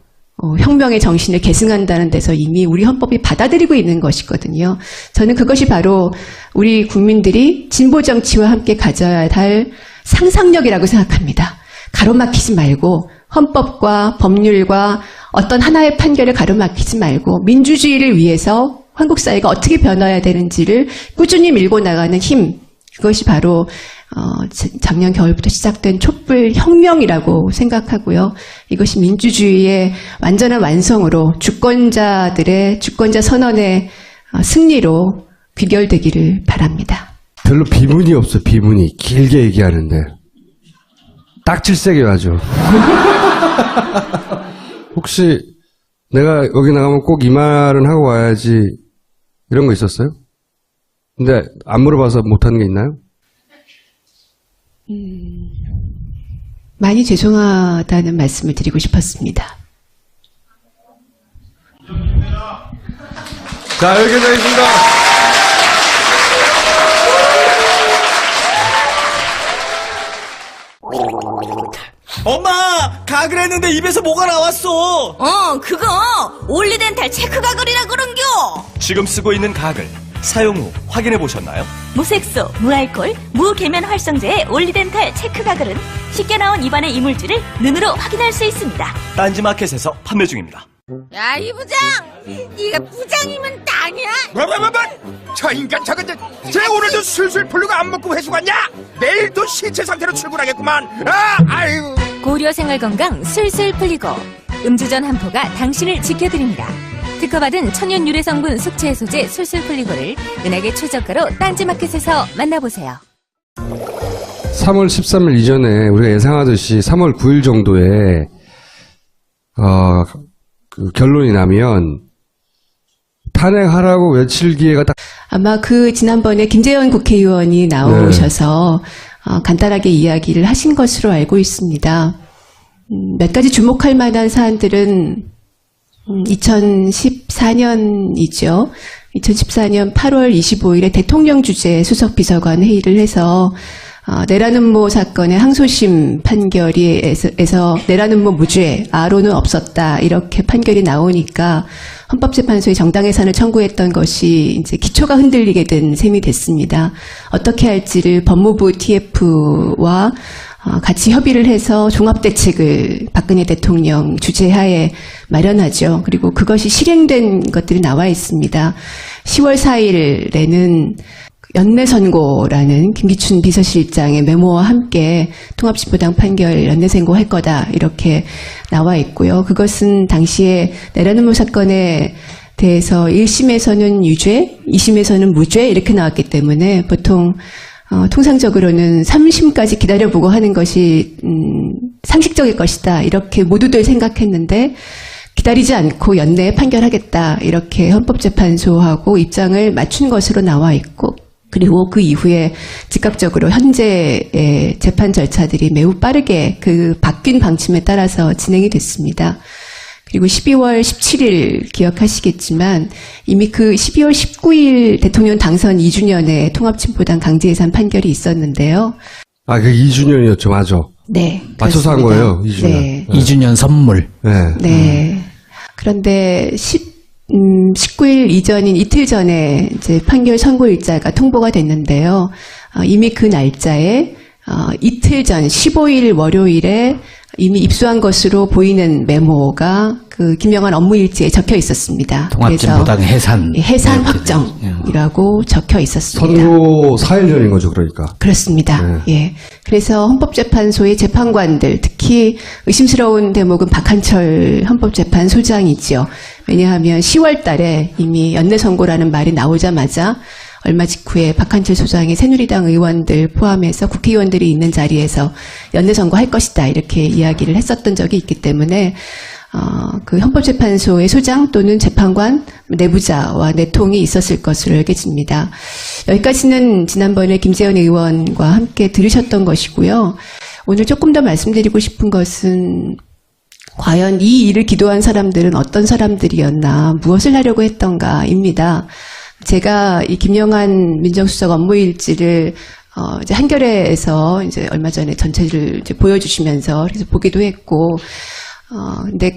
혁명의 정신을 계승한다는 데서 이미 우리 헌법이 받아들이고 있는 것이거든요. 저는 그것이 바로 우리 국민들이 진보 정치와 함께 가져야 할 상상력이라고 생각합니다. 가로막히지 말고 헌법과 법률과 어떤 하나의 판결을 가로막히지 말고 민주주의를 위해서 한국 사회가 어떻게 변화해야 되는지를 꾸준히 밀고 나가는 힘, 그것이 바로 작년 겨울부터 시작된 촛불 혁명이라고 생각하고요. 이것이 민주주의의 완전한 완성으로 주권자 선언의 승리로 귀결되기를 바랍니다. 별로 비문이 없어. 비문이 길게 얘기하는데 딱질세게 아주. 혹시 내가 여기 나가면 꼭 이 말은 하고 와야지 이런 거 있었어요? 근데 안 물어봐서 못하는 게 있나요? 많이 죄송하다는 말씀을 드리고 싶었습니다. 자, 여기까지 하겠습니다. 엄마! 가글 했는데 입에서 뭐가 나왔어! 그거 올리덴탈 체크 가글이라 그런겨. 지금 쓰고 있는 가글 사용 후 확인해 보셨나요? 무색소, 무알콜, 무계면 활성제의 올리덴탈 체크 가글은 쉽게 나온 입안의 이물질을 눈으로 확인할 수 있습니다. 딴지마켓에서 판매 중입니다. 야, 이 부장! 네가 부장이면 땅이야? 저 인간 저건 쟤 오늘도 술술 풀리고 안 먹고 회수 갔냐? 내일도 신체 상태로 출근하겠구만. 아유. 고려생활건강 술술 풀리고 음주전 한포가 당신을 지켜드립니다. 특허받은 천연 유래 성분 숙취 해소제 술술 풀리고를 은하계 최저가로 딴지마켓에서 만나보세요. 3월 13일 이전에 우리가 예상하듯이 3월 9일 정도에 그 결론이 나면 탄핵하라고 외칠 기회가 딱 아마 지난번에 김재현 국회의원이 나오셔서 간단하게 이야기를 하신 것으로 알고 있습니다. 몇 가지 주목할 만한 사안들은 2014년이죠. 2014년 8월 25일에 대통령 주재 수석비서관 회의를 해서 내란음모 사건의 항소심 판결에서 내란음모 무죄, 아로는 없었다 이렇게 판결이 나오니까 헌법재판소에 정당 해산을 청구했던 것이 이제 기초가 흔들리게 된 셈이 됐습니다. 어떻게 할지를 법무부 TF와 같이 협의를 해서 종합대책을 박근혜 대통령 주재하에 마련하죠. 그리고 그것이 실행된 것들이 나와 있습니다. 10월 4일에는 연내선고라는 김기춘 비서실장의 메모와 함께 통합진보당 판결 연내선고할 거다 이렇게 나와 있고요. 그것은 당시에 내란음모 사건에 대해서 1심에서는 유죄, 2심에서는 무죄 이렇게 나왔기 때문에 보통 통상적으로는 3심까지 기다려보고 하는 것이 상식적일 것이다 이렇게 모두들 생각했는데 기다리지 않고 연내에 판결하겠다 이렇게 헌법재판소하고 입장을 맞춘 것으로 나와 있고 그리고 그 이후에 즉각적으로 현재의 재판 절차들이 매우 빠르게 그 바뀐 방침에 따라서 진행이 됐습니다. 그리고 12월 17일 기억하시겠지만 이미 그 12월 19일 대통령 당선 2주년에 통합진보당 강제해산 판결이 있었는데요. 그 2주년이었죠, 맞아. 네. 맞춰서 한 그렇습니다. 거예요, 2주년. 네. 2주년 선물. 네. 네. 그런데 19일 이전인 이틀 전에 이제 판결 선고일자가 통보가 됐는데요. 이미 그 날짜에 이틀 전 15일 월요일에 이미 입수한 것으로 보이는 메모가 그 김영환 업무일지에 적혀 있었습니다. 통합진보당 해산. 해산 확정이라고 적혀 있었습니다. 선고 4일 전인 거죠, 그러니까. 그렇습니다. 예. 그래서 헌법재판소의 재판관들, 특히 의심스러운 대목은 박한철 헌법재판소장이지요. 왜냐하면 10월 달에 이미 연내선고라는 말이 나오자마자 얼마 직후에 박한철 소장이 새누리당 의원들 포함해서 국회의원들이 있는 자리에서 연내선고할 것이다 이렇게 이야기를 했었던 적이 있기 때문에 그 헌법재판소의 소장 또는 재판관 내부자와 내통이 있었을 것으로 여겨집니다. 여기까지는 지난번에 김재현 의원과 함께 들으셨던 것이고요. 오늘 조금 더 말씀드리고 싶은 것은 과연 이 일을 기도한 사람들은 어떤 사람들이었나, 무엇을 하려고 했던가입니다. 제가 이 김영환 민정수석 업무일지를 이제 한겨레에서 이제 얼마 전에 전체를 이제 보여주시면서 그래서 보기도 했고, 근데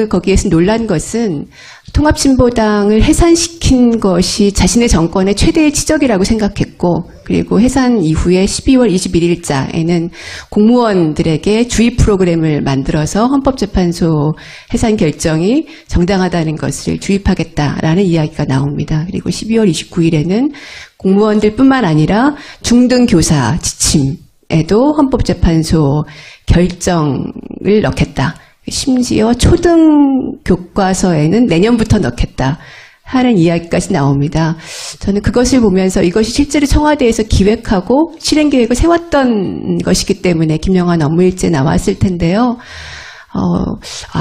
거기에서 놀란 것은 통합진보당을 해산시킨 것이 자신의 정권의 최대의 치적이라고 생각했고, 그리고 해산 이후에 12월 21일자에는 공무원들에게 주의 프로그램을 만들어서 헌법재판소 해산 결정이 정당하다는 것을 주입하겠다라는 이야기가 나옵니다. 그리고 12월 29일에는 공무원들뿐만 아니라 중등교사 지침에도 헌법재판소 결정을 넣겠다. 심지어 초등 교과서에는 내년부터 넣겠다 하는 이야기까지 나옵니다. 저는 그것을 보면서 이것이 실제로 청와대에서 기획하고 실행 계획을 세웠던 것이기 때문에 김영환 업무일지에 나왔을 텐데요.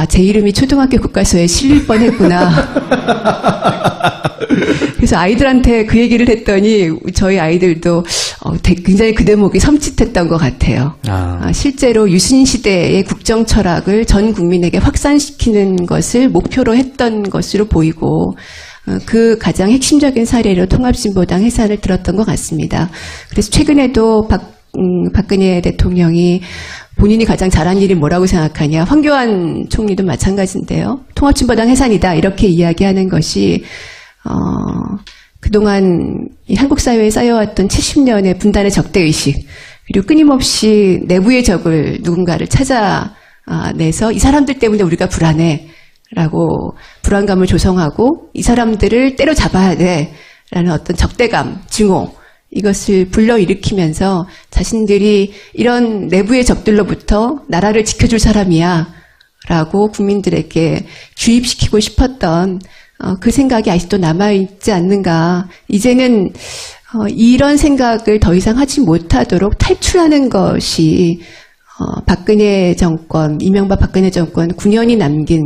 제 이름이 초등학교 교과서에 실릴 뻔했구나. 그래서 아이들한테 그 얘기를 했더니 저희 아이들도 굉장히 그 대목이 섬찟했던 것 같아요. 실제로 유신 시대의 국정 철학을 전 국민에게 확산시키는 것을 목표로 했던 것으로 보이고 그 가장 핵심적인 사례로 통합진보당 해산을 들었던 것 같습니다. 그래서 최근에도 박근혜 대통령이 본인이 가장 잘한 일이 뭐라고 생각하냐. 황교안 총리도 마찬가지인데요. 통합진보당 해산이다 이렇게 이야기하는 것이 그동안 이 한국 사회에 쌓여왔던 70년의 분단의 적대의식 그리고 끊임없이 내부의 적을 누군가를 찾아내서 이 사람들 때문에 우리가 불안해 라고 불안감을 조성하고 이 사람들을 때려잡아야 돼 라는 어떤 적대감, 증오 이것을 불러일으키면서 자신들이 이런 내부의 적들로부터 나라를 지켜줄 사람이야 라고 국민들에게 주입시키고 싶었던 그 생각이 아직도 남아있지 않는가. 이제는 이런 생각을 더 이상 하지 못하도록 탈출하는 것이 박근혜 정권, 이명박 박근혜 정권 9년이 남긴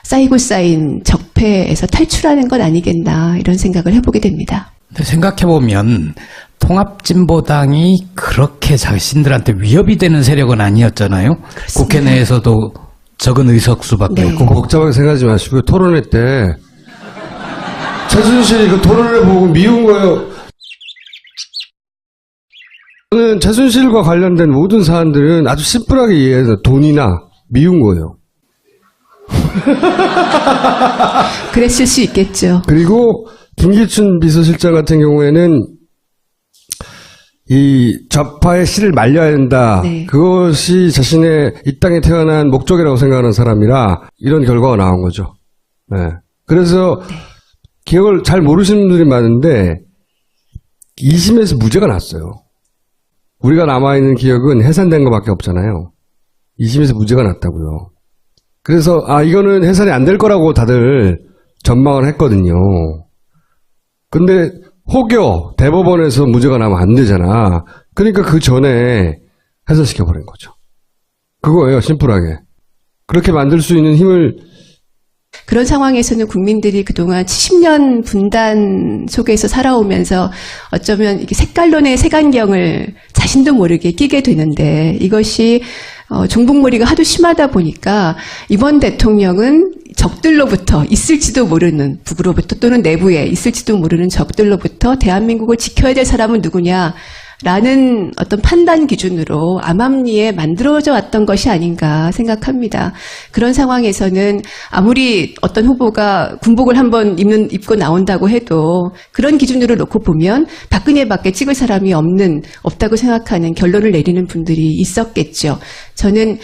쌓이고 쌓인 적폐에서 탈출하는 것 아니겠나 이런 생각을 해보게 됩니다. 생각해보면 통합진보당이 그렇게 자신들한테 위협이 되는 세력은 아니었잖아요. 그렇습니다. 국회 내에서도 적은 의석수밖에 네. 없고. 복잡하게 생각하지 마시고요. 토론회 때 최순실이 그 토론회 보고 미운 거예요. 저는 최순실과 관련된 모든 사안들은 아주 심플하게 이해해서 돈이나 미운 거예요. 그랬을 수 있겠죠. 그리고 김기춘 비서실장 같은 경우에는 이 좌파의 씨를 말려야 된다. 네. 그것이 자신의 이 땅에 태어난 목적이라고 생각하는 사람이라 이런 결과가 나온 거죠. 네. 그래서 기억을 잘 모르시는 분들이 많은데 2심에서 무죄가 났어요. 우리가 남아있는 기억은 해산된 것밖에 없잖아요. 2심에서 무죄가 났다고요. 그래서 이거는 해산이 안 될 거라고 다들 전망을 했거든요. 근데 혹여 대법원에서 무죄가 나면 안 되잖아. 그러니까 그 전에 해산시켜버린 거죠. 그거예요, 심플하게. 그렇게 만들 수 있는 힘을. 그런 상황에서는 국민들이 그동안 70년 분단 속에서 살아오면서 어쩌면 이게 색깔론의 색안경을 자신도 모르게 끼게 되는데 이것이 종북몰이가 하도 심하다 보니까 이번 대통령은 적들로부터 있을지도 모르는 북으로부터 또는 내부에 있을지도 모르는 적들로부터 대한민국을 지켜야 될 사람은 누구냐 라는 어떤 판단 기준으로 암암리에 만들어져 왔던 것이 아닌가 생각합니다. 그런 상황에서는 아무리 어떤 후보가 군복을 한번 입고 나온다고 해도 그런 기준으로 놓고 보면 박근혜밖에 찍을 사람이 없다고 생각하는 결론을 내리는 분들이 있었겠죠. 저는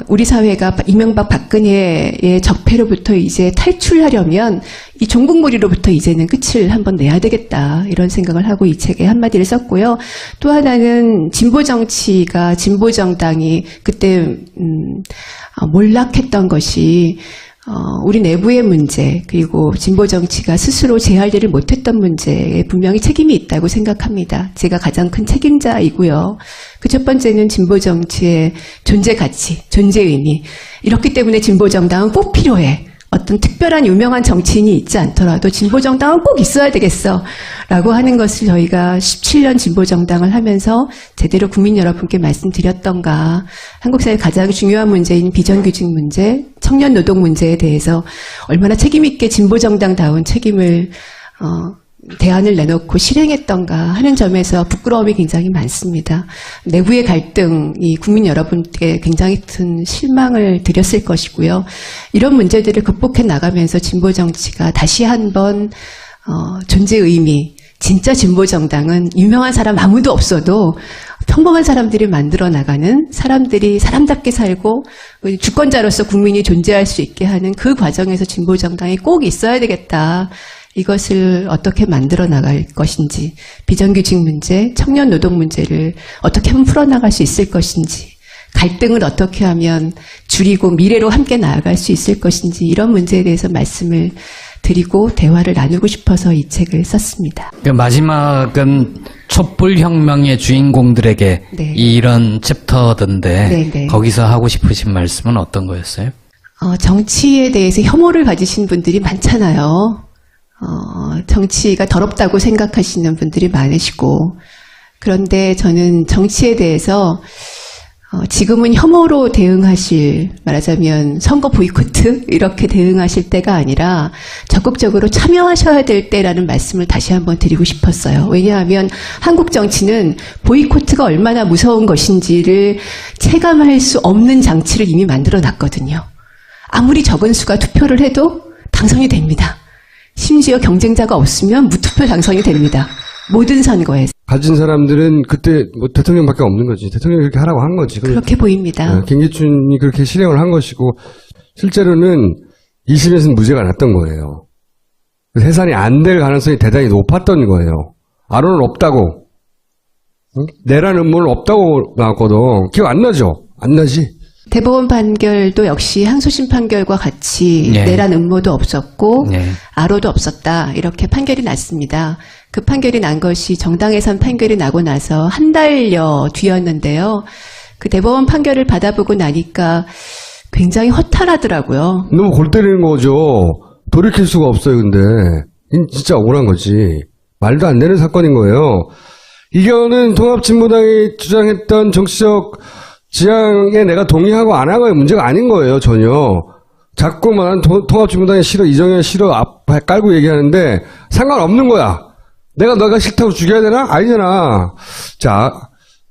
우리 사회가 이명박 박근혜의 적폐로부터 이제 탈출하려면 이 종북몰이로부터 이제는 끝을 한번 내야 되겠다 이런 생각을 하고 이 책에 한마디를 썼고요. 또 하나는 진보정치가 진보정당이 그때 몰락했던 것이 우리 내부의 문제 그리고 진보정치가 스스로 재활대를 못했던 문제에 분명히 책임이 있다고 생각합니다. 제가 가장 큰 책임자이고요. 그 첫 번째는 진보정치의 존재 가치, 존재 의미. 이렇기 때문에 진보정당은 꼭 필요해. 어떤 특별한 유명한 정치인이 있지 않더라도 진보정당은 꼭 있어야 되겠어 라고 하는 것을 저희가 17년 진보정당을 하면서 제대로 국민 여러분께 말씀드렸던가. 한국 사회 가장 중요한 문제인 비정규직 문제, 청년 노동 문제에 대해서 얼마나 책임 있게 진보정당다운 책임을 대안을 내놓고 실행했던가 하는 점에서 부끄러움이 굉장히 많습니다. 내부의 갈등이 국민 여러분께 굉장히 큰 실망을 드렸을 것이고요. 이런 문제들을 극복해 나가면서 진보정치가 다시 한번 존재 의미, 진짜 진보정당은 유명한 사람 아무도 없어도 평범한 사람들이 만들어 나가는 사람들이 사람답게 살고 주권자로서 국민이 존재할 수 있게 하는 그 과정에서 진보정당이 꼭 있어야 되겠다. 이것을 어떻게 만들어 나갈 것인지, 비정규직 문제, 청년 노동 문제를 어떻게 하면 풀어나갈 수 있을 것인지, 갈등을 어떻게 하면 줄이고 미래로 함께 나아갈 수 있을 것인지 이런 문제에 대해서 말씀을 드리고 대화를 나누고 싶어서 이 책을 썼습니다. 마지막은 촛불혁명의 주인공들에게 네. 이런 챕터던데 네, 네. 거기서 하고 싶으신 말씀은 어떤 거였어요? 정치에 대해서 혐오를 가지신 분들이 많잖아요. 정치가 더럽다고 생각하시는 분들이 많으시고, 그런데 저는 정치에 대해서 지금은 혐오로 대응하실, 말하자면 선거 보이콧 이렇게 대응하실 때가 아니라 적극적으로 참여하셔야 될 때라는 말씀을 다시 한번 드리고 싶었어요. 왜냐하면 한국 정치는 보이콧가 얼마나 무서운 것인지를 체감할 수 없는 장치를 이미 만들어 놨거든요. 아무리 적은 수가 투표를 해도 당선이 됩니다. 심지어 경쟁자가 없으면 무투표 당선이 됩니다. 모든 선거에서. 가진 사람들은 그때 뭐 대통령밖에 없는 거지. 대통령이 그렇게 하라고 한 거지. 그렇게 보입니다. 김기춘이 그렇게 실행을 한 것이고, 실제로는 2심에서는 무죄가 났던 거예요. 해산이 안 될 가능성이 대단히 높았던 거예요. 아론은 없다고. 응? 내란 음모는 없다고 나왔거든. 기억 안 나죠? 안 나지? 대법원 판결도 역시 항소심 판결과 같이 네. 내란 음모도 없었고 네. 아로도 없었다 이렇게 판결이 났습니다. 그 판결이 난 것이 정당해산 판결이 나고 나서 한 달여 뒤였는데요. 그 대법원 판결을 받아보고 나니까 굉장히 허탈하더라고요. 너무 골 때리는 거죠. 돌이킬 수가 없어요, 근데. 진짜 억울한 거지. 말도 안 되는 사건인 거예요. 이거는 통합진보당이 주장했던 정치적 지향에 내가 동의하고 안 하고의 문제가 아닌 거예요, 전혀. 자꾸만 통합진보당이 싫어, 이정현 싫어, 앞에 깔고 얘기하는데 상관없는 거야. 너가 싫다고 죽여야 되나? 아니잖아. 자,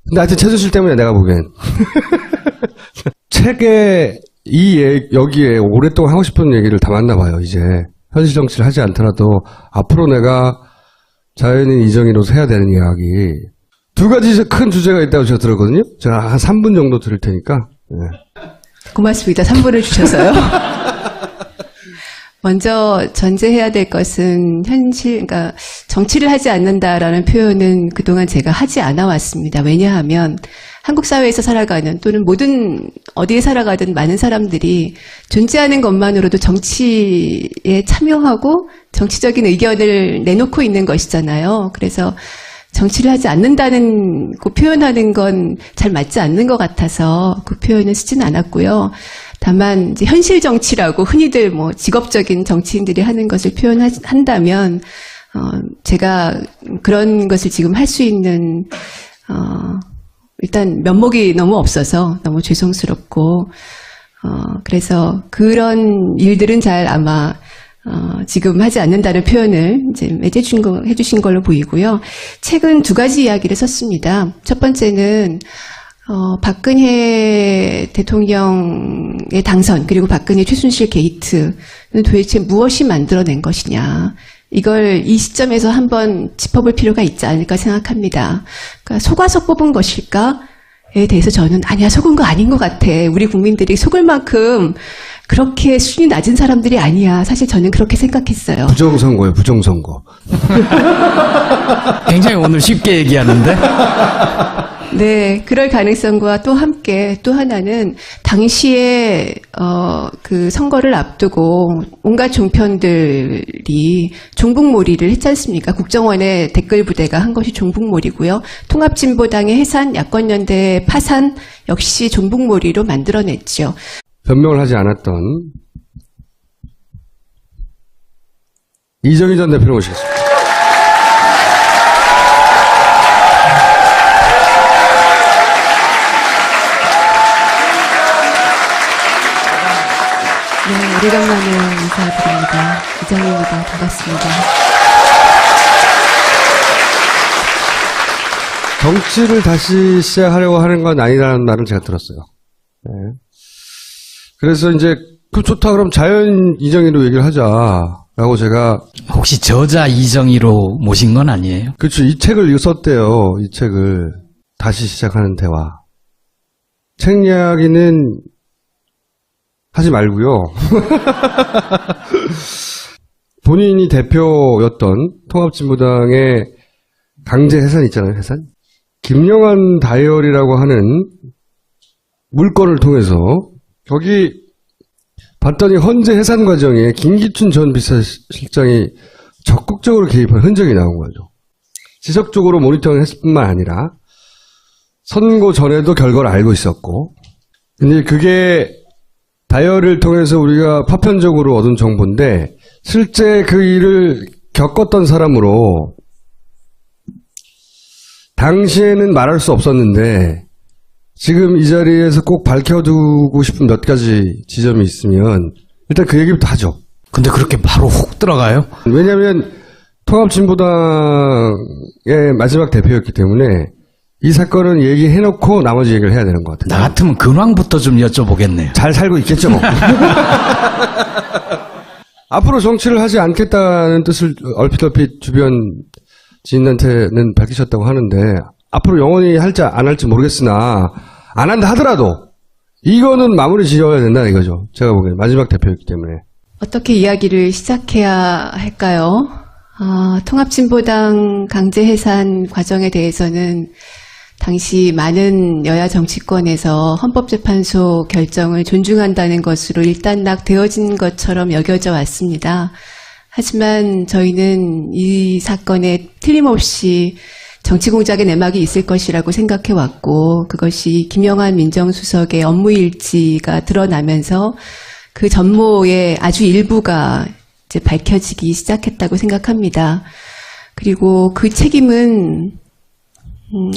근데 하여튼 최순실 때문에 내가 보기엔. 책에 여기에 오랫동안 하고 싶은 얘기를 담았나 봐요, 이제. 현실 정치를 하지 않더라도 앞으로 내가 자연인 이정희로서 해야 되는 이야기. 두 가지 큰 주제가 있다고 제가 들었거든요. 제가 한 3분 정도 들을 테니까. 네. 고맙습니다. 3분을 주셔서요. 먼저 전제해야 될 것은 그러니까 정치를 하지 않는다라는 표현은 그동안 제가 하지 않아 왔습니다. 왜냐하면 한국 사회에서 살아가는 또는 모든 어디에 살아가든 많은 사람들이 존재하는 것만으로도 정치에 참여하고 정치적인 의견을 내놓고 있는 것이잖아요. 그래서 정치를 하지 않는다는 그 표현하는 건 잘 맞지 않는 것 같아서 그 표현을 쓰진 않았고요. 다만 이제 현실 정치라고 흔히들 뭐 직업적인 정치인들이 하는 것을 표현한다면 제가 그런 것을 지금 할 수 있는 일단 면목이 너무 없어서 너무 죄송스럽고 그래서 그런 일들은 잘 아마 지금 하지 않는다는 표현을 이제 해주신 걸로 보이고요. 책은 두 가지 이야기를 썼습니다. 첫 번째는 박근혜 대통령의 당선 그리고 박근혜 최순실 게이트는 도대체 무엇이 만들어낸 것이냐. 이걸 이 시점에서 한번 짚어볼 필요가 있지 않을까 생각합니다. 그러니까 속아서 뽑은 것일까에 대해서 저는 아니야 속은 거 아닌 것 같아. 우리 국민들이 속을 만큼 그렇게 수준이 낮은 사람들이 아니야. 사실 저는 그렇게 생각했어요. 부정선거예요, 부정선거. 굉장히 오늘 쉽게 얘기하는데. 네, 그럴 가능성과 또 함께 또 하나는 당시에 그 선거를 앞두고 온갖 종편들이 종북몰이를 했지 않습니까? 국정원의 댓글 부대가 한 것이 종북몰이고요. 통합진보당의 해산, 야권연대 파산 역시 종북몰이로 만들어냈죠. 변명을 하지 않았던 이정희 전 대표를 모시겠습니다. 네, 오래간만에 인사드립니다. 이정희입니다. 반갑습니다. 정치를 다시 시작하려고 하는 건 아니라는 말을 제가 들었어요. 네. 그래서 이제 그 좋다 그럼 자연 이정희로 얘기를 하자라고 제가 혹시 저자 이정희로 모신 건 아니에요? 그렇죠. 이 책을 썼대요. 이 책을 다시 시작하는 대화. 책 이야기는 하지 말고요. 본인이 대표였던 통합진보당의 강제 해산 있잖아요. 해산. 김영환 다이어리라고 하는 물건을 통해서 거기 봤더니 헌재 해산 과정에 김기춘 전 비서실장이 적극적으로 개입한 흔적이 나온 거죠. 지속적으로 모니터링 했을 뿐만 아니라 선거 전에도 결과를 알고 있었고, 근데 그게 다이어를 통해서 우리가 파편적으로 얻은 정보인데 실제 그 일을 겪었던 사람으로 당시에는 말할 수 없었는데 지금 이 자리에서 꼭 밝혀두고 싶은 몇 가지 지점이 있으면 일단 그 얘기부터 하죠. 근데 그렇게 바로 훅 들어가요? 왜냐하면 통합진보당의 마지막 대표였기 때문에 이 사건은 얘기해놓고 나머지 얘기를 해야 되는 것 같아요. 나 같으면 근황부터 좀 여쭤보겠네요. 잘 살고 있겠죠, 뭐. 앞으로 정치를 하지 않겠다는 뜻을 얼핏 주변 지인한테는 밝히셨다고 하는데 앞으로 영원히 할지 안 할지 모르겠으나 안 한다 하더라도 이거는 마무리 지어야 된다 이거죠. 제가 보기에는 마지막 대표였기 때문에. 어떻게 이야기를 시작해야 할까요? 통합진보당 강제 해산 과정에 대해서는 당시 많은 여야 정치권에서 헌법재판소 결정을 존중한다는 것으로 일단락되어진 것처럼 여겨져 왔습니다. 하지만 저희는 이 사건에 틀림없이 정치공작의 내막이 있을 것이라고 생각해 왔고, 그것이 김영환 민정수석의 업무일지가 드러나면서 그 전모의 아주 일부가 이제 밝혀지기 시작했다고 생각합니다. 그리고 그 책임은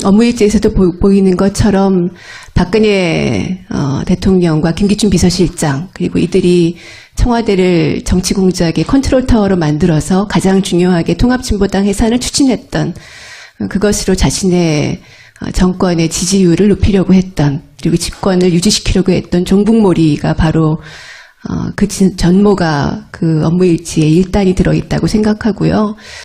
업무일지에서도 보이는 것처럼 박근혜 대통령과 김기춘 비서실장, 그리고 이들이 청와대를 정치공작의 컨트롤타워로 만들어서 가장 중요하게 통합진보당 해산을 추진했던, 그것으로 자신의 정권의 지지율을 높이려고 했던, 그리고 집권을 유지시키려고 했던 종북몰이가 바로 그 전모가 그 업무일지에 일단이 들어있다고 생각하고요.